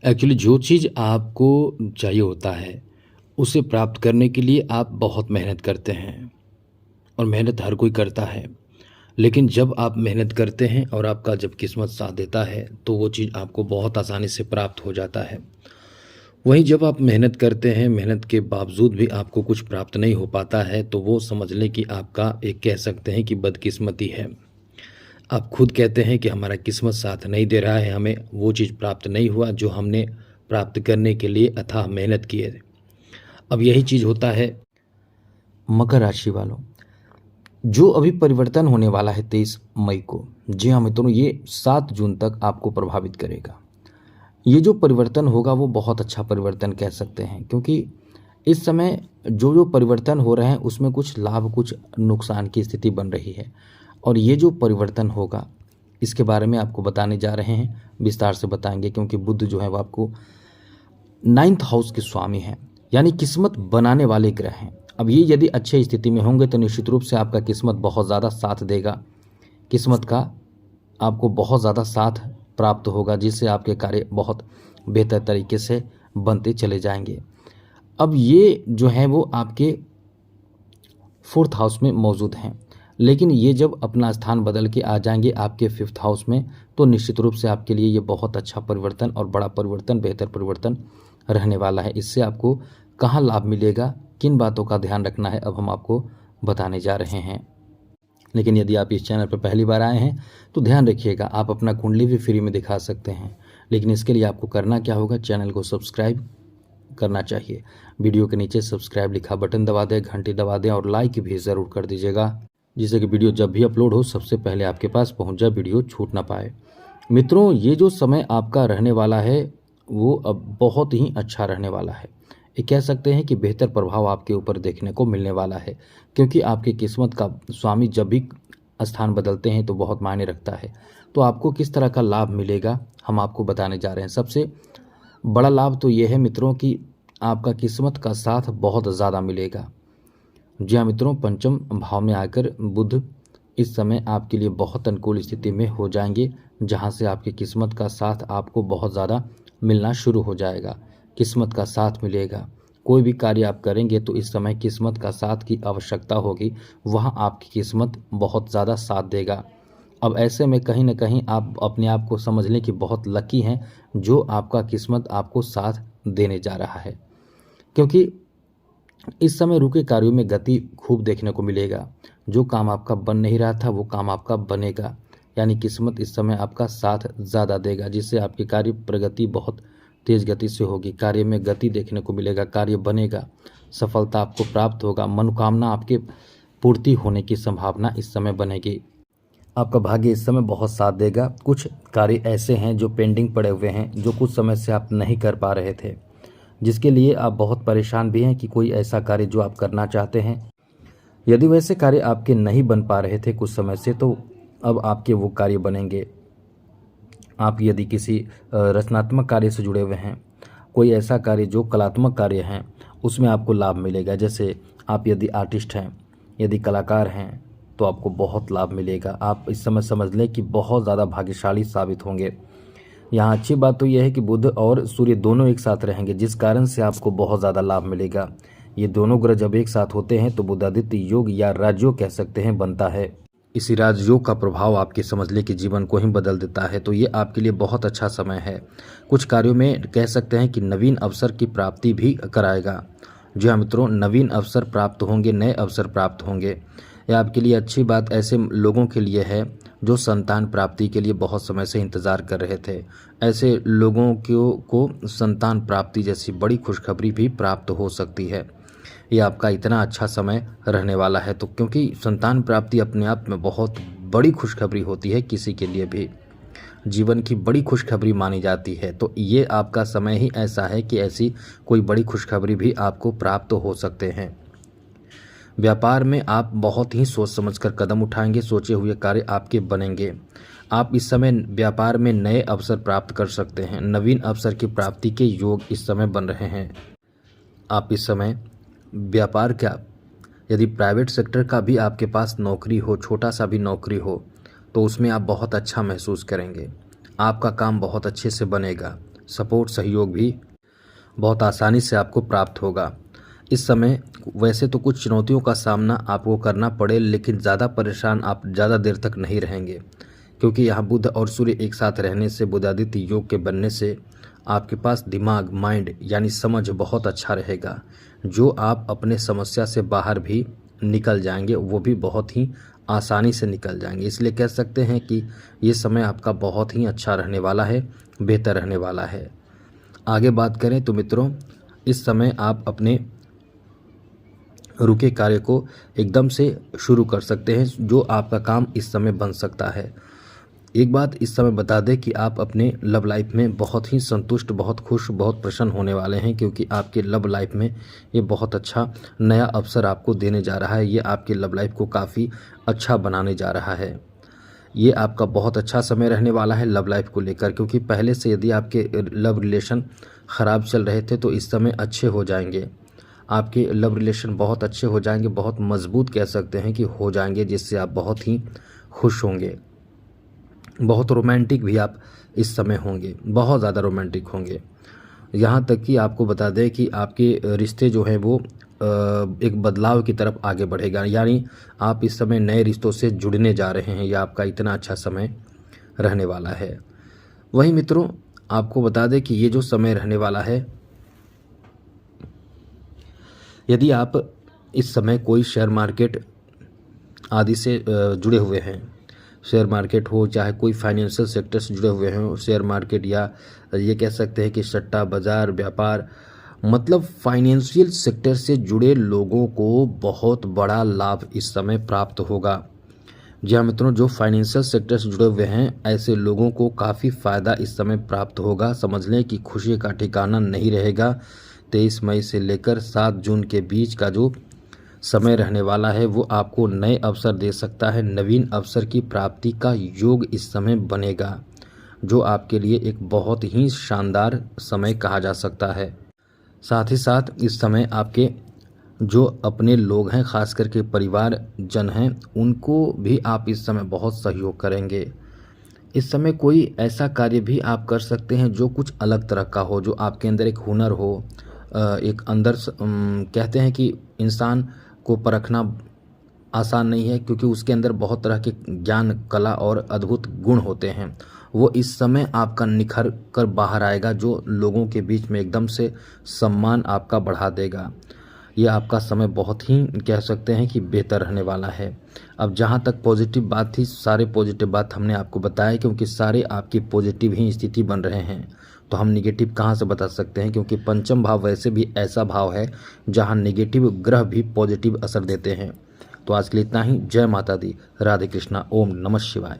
Actually जो चीज़ आपको चाहिए होता है, उसे प्राप्त करने के लिए आप बहुत मेहनत करते हैं और मेहनत हर कोई करता है। लेकिन जब आप मेहनत करते हैं और आपका जब किस्मत साथ देता है, तो वो चीज़ आपको बहुत आसानी से प्राप्त हो जाता है। वहीं जब आप मेहनत करते हैं, मेहनत के बावजूद भी आपको कुछ प्राप्त नहीं हो पाता है, तो वो समझ लें कि आपका एक कह सकते हैं कि बदकिस्मती है। आप खुद कहते हैं कि हमारा किस्मत साथ नहीं दे रहा है, हमें वो चीज़ प्राप्त नहीं हुआ जो हमने प्राप्त करने के लिए अथाह मेहनत की है। अब यही चीज़ होता है मकर राशि वालों, जो अभी परिवर्तन होने वाला है 23 मई को। जी हाँ मित्रों, ये 7 जून तक आपको प्रभावित करेगा। ये जो परिवर्तन होगा वो बहुत अच्छा परिवर्तन कह सकते हैं, क्योंकि इस समय जो जो परिवर्तन हो रहे हैं उसमें कुछ लाभ कुछ नुकसान की स्थिति बन रही है। और ये जो परिवर्तन होगा इसके बारे में आपको बताने जा रहे हैं, विस्तार से बताएंगे, क्योंकि बुध जो है वो आपको 9th हाउस के स्वामी हैं, यानी किस्मत बनाने वाले ग्रह हैं। अब ये यदि अच्छे स्थिति में होंगे तो निश्चित रूप से आपका किस्मत बहुत ज़्यादा साथ देगा, किस्मत का आपको बहुत ज़्यादा साथ प्राप्त होगा, जिससे आपके कार्य बहुत बेहतर तरीके से बनते चले जाएंगे। अब ये जो है वो आपके 4th हाउस में मौजूद हैं, लेकिन ये जब अपना स्थान बदल के आ जाएंगे आपके 5th हाउस में, तो निश्चित रूप से आपके लिए ये बहुत अच्छा परिवर्तन और बड़ा परिवर्तन, बेहतर परिवर्तन रहने वाला है। इससे आपको कहाँ लाभ मिलेगा, किन बातों का ध्यान रखना है, अब हम आपको बताने जा रहे हैं। लेकिन यदि आप इस चैनल पर पहली बार आए हैं तो ध्यान रखिएगा, आप अपना कुंडली भी फ्री में दिखा सकते हैं, लेकिन इसके लिए आपको करना क्या होगा, चैनल को सब्सक्राइब करना चाहिए। वीडियो के नीचे सब्सक्राइब लिखा बटन दबा दें, घंटी दबा दें और लाइक भी ज़रूर कर दीजिएगा, जिससे कि वीडियो जब भी अपलोड हो सबसे पहले आपके पास पहुंच जाए, वीडियो छूट ना पाए। मित्रों, ये जो समय आपका रहने वाला है वो अब बहुत ही अच्छा रहने वाला है। ये कह सकते हैं कि बेहतर प्रभाव आपके ऊपर देखने को मिलने वाला है, क्योंकि आपकी किस्मत का स्वामी जब भी स्थान बदलते हैं तो बहुत मायने रखता है। तो आपको किस तरह का लाभ मिलेगा हम आपको बताने जा रहे हैं। सबसे बड़ा लाभ तो ये है मित्रों कि आपका किस्मत का साथ बहुत ज़्यादा मिलेगा। जी हाँ मित्रों, पंचम भाव में आकर बुध इस समय आपके लिए बहुत अनुकूल स्थिति में हो जाएंगे, जहाँ से आपकी किस्मत का साथ आपको बहुत ज़्यादा मिलना शुरू हो जाएगा, किस्मत का साथ मिलेगा। कोई भी कार्य आप करेंगे तो इस समय किस्मत का साथ की आवश्यकता होगी, वहाँ आपकी किस्मत बहुत ज़्यादा साथ देगा। अब ऐसे में कहीं ना कहीं आप अपने आप को समझ लें कि बहुत लकी हैं, जो आपका किस्मत आपको साथ देने जा रहा है, क्योंकि इस समय रुके कार्यों में गति खूब देखने को मिलेगा। जो काम आपका बन नहीं रहा था वो काम आपका बनेगा, यानी किस्मत इस समय आपका साथ ज़्यादा देगा, जिससे आपकी कार्य प्रगति बहुत तेज़ गति से होगी। कार्य में गति देखने को मिलेगा, कार्य बनेगा, सफलता आपको प्राप्त होगा, मनोकामना आपके पूर्ति होने की संभावना इस समय बनेगी। आपका भाग्य इस समय बहुत साथ देगा। कुछ कार्य ऐसे हैं जो पेंडिंग पड़े हुए हैं, जो कुछ समय से आप नहीं कर पा रहे थे, जिसके लिए आप बहुत परेशान भी हैं कि कोई ऐसा कार्य जो आप करना चाहते हैं, यदि वैसे कार्य आपके नहीं बन पा रहे थे कुछ समय से, तो अब आपके वो कार्य बनेंगे। आप यदि किसी रचनात्मक कार्य से जुड़े हुए हैं, कोई ऐसा कार्य जो कलात्मक कार्य हैं, उसमें आपको लाभ मिलेगा। जैसे आप यदि आर्टिस्ट हैं, यदि कलाकार हैं, तो आपको बहुत लाभ मिलेगा। आप इस समय समझ लें कि बहुत ज़्यादा भाग्यशाली साबित होंगे। यहाँ अच्छी बात तो यह है कि बुध और सूर्य दोनों एक साथ रहेंगे, जिस कारण से आपको बहुत ज़्यादा लाभ मिलेगा। ये दोनों ग्रह जब एक साथ होते हैं तो बुधादित्य योग या राजयोग कह सकते हैं बनता है। इसी राजयोग का प्रभाव आपके समझ ले कि जीवन को ही बदल देता है। तो ये आपके लिए बहुत अच्छा समय है। कुछ कार्यों में कह सकते हैं कि नवीन अवसर की प्राप्ति भी कराएगा। जी हाँ मित्रों, नवीन अवसर प्राप्त होंगे, नए अवसर प्राप्त होंगे। यह आपके लिए अच्छी बात ऐसे लोगों के लिए है जो संतान प्राप्ति के लिए बहुत समय से इंतज़ार कर रहे थे। ऐसे लोगों को संतान प्राप्ति जैसी बड़ी खुशखबरी भी प्राप्त हो सकती है। ये आपका इतना अच्छा समय रहने वाला है, तो क्योंकि संतान प्राप्ति अपने आप में बहुत बड़ी खुशखबरी होती है, किसी के लिए भी जीवन की बड़ी खुशखबरी मानी जाती है। तो ये आपका समय ही ऐसा है कि ऐसी कोई बड़ी खुशखबरी भी आपको प्राप्त हो सकते हैं। व्यापार में आप बहुत ही सोच समझकर कदम उठाएंगे, सोचे हुए कार्य आपके बनेंगे। आप इस समय व्यापार में नए अवसर प्राप्त कर सकते हैं। नवीन अवसर की प्राप्ति के योग इस समय बन रहे हैं। आप इस समय व्यापार क्या, यदि प्राइवेट सेक्टर का भी आपके पास नौकरी हो, छोटा सा भी नौकरी हो, तो उसमें आप बहुत अच्छा महसूस करेंगे। आपका काम बहुत अच्छे से बनेगा। सपोर्ट सहयोग भी बहुत आसानी से आपको प्राप्त होगा। इस समय वैसे तो कुछ चुनौतियों का सामना आपको करना पड़े, लेकिन ज़्यादा परेशान आप ज़्यादा देर तक नहीं रहेंगे, क्योंकि यहाँ बुध और सूर्य एक साथ रहने से, बुधादित्य योग के बनने से आपके पास दिमाग, माइंड यानी समझ बहुत अच्छा रहेगा। जो आप अपने समस्या से बाहर भी निकल जाएंगे, वो भी बहुत ही आसानी से निकल जाएंगे। इसलिए कह सकते हैं कि ये समय आपका बहुत ही अच्छा रहने वाला है, बेहतर रहने वाला है। आगे बात करें तो मित्रों, इस समय आप अपने रुके कार्य को एकदम से शुरू कर सकते हैं, जो आपका काम इस समय बन सकता है। एक बात इस समय बता दें कि आप अपने लव लाइफ में बहुत ही संतुष्ट, बहुत खुश, बहुत प्रसन्न होने वाले हैं, क्योंकि आपके लव लाइफ में ये बहुत अच्छा नया अवसर आपको देने जा रहा है। ये आपके लव लाइफ को काफ़ी अच्छा बनाने जा रहा है। ये आपका बहुत अच्छा समय रहने वाला है लव लाइफ को लेकर, क्योंकि पहले से यदि आपके लव रिलेशन ख़राब चल रहे थे तो इस समय अच्छे हो जाएंगे। आपके लव रिलेशन बहुत अच्छे हो जाएंगे, बहुत मजबूत कह सकते हैं कि हो जाएंगे, जिससे आप बहुत ही खुश होंगे। बहुत रोमांटिक भी आप इस समय होंगे, बहुत ज़्यादा रोमांटिक होंगे। यहाँ तक कि आपको बता दें कि आपके रिश्ते जो हैं वो एक बदलाव की तरफ आगे बढ़ेगा, यानी आप इस समय नए रिश्तों से जुड़ने जा रहे हैं। यह आपका इतना अच्छा समय रहने वाला है। वहीं मित्रों, आपको बता दें कि ये जो समय रहने वाला है, यदि आप इस समय कोई शेयर मार्केट आदि से जुड़े हुए हैं, शेयर मार्केट हो, चाहे कोई फाइनेंशियल सेक्टर से जुड़े हुए हों, शेयर मार्केट या ये कह सकते हैं कि सट्टा बाज़ार, व्यापार, मतलब फाइनेंशियल सेक्टर से जुड़े लोगों को बहुत बड़ा लाभ इस समय प्राप्त होगा। जी हाँ मित्रों, जो फाइनेंशियल सेक्टर से जुड़े हुए हैं, ऐसे लोगों को काफ़ी फ़ायदा इस समय प्राप्त होगा। समझ लें कि खुशी का ठिकाना नहीं रहेगा। 23 मई से लेकर 7 जून के बीच का जो समय रहने वाला है, वो आपको नए अवसर दे सकता है। नवीन अवसर की प्राप्ति का योग इस समय बनेगा, जो आपके लिए एक बहुत ही शानदार समय कहा जा सकता है। साथ ही साथ इस समय आपके जो अपने लोग हैं, खास करके परिवार जन हैं, उनको भी आप इस समय बहुत सहयोग करेंगे। इस समय कोई ऐसा कार्य भी आप कर सकते हैं जो कुछ अलग तरह का हो, जो आपके अंदर एक हुनर हो। एक अंदर कहते हैं कि इंसान को परखना आसान नहीं है, क्योंकि उसके अंदर बहुत तरह के ज्ञान, कला और अद्भुत गुण होते हैं। वो इस समय आपका निखर कर बाहर आएगा, जो लोगों के बीच में एकदम से सम्मान आपका बढ़ा देगा। ये आपका समय बहुत ही कह सकते हैं कि बेहतर रहने वाला है। अब जहाँ तक पॉजिटिव बात थी, सारे पॉजिटिव बात हमने आपको बताया, क्योंकि सारे आपकी पॉजिटिव ही स्थिति बन रहे हैं, तो हम निगेटिव कहाँ से बता सकते हैं, क्योंकि पंचम भाव वैसे भी ऐसा भाव है जहाँ निगेटिव ग्रह भी पॉजिटिव असर देते हैं। तो आज के लिए इतना ही। जय माता दी, राधे कृष्णा, ओम नमः शिवाय।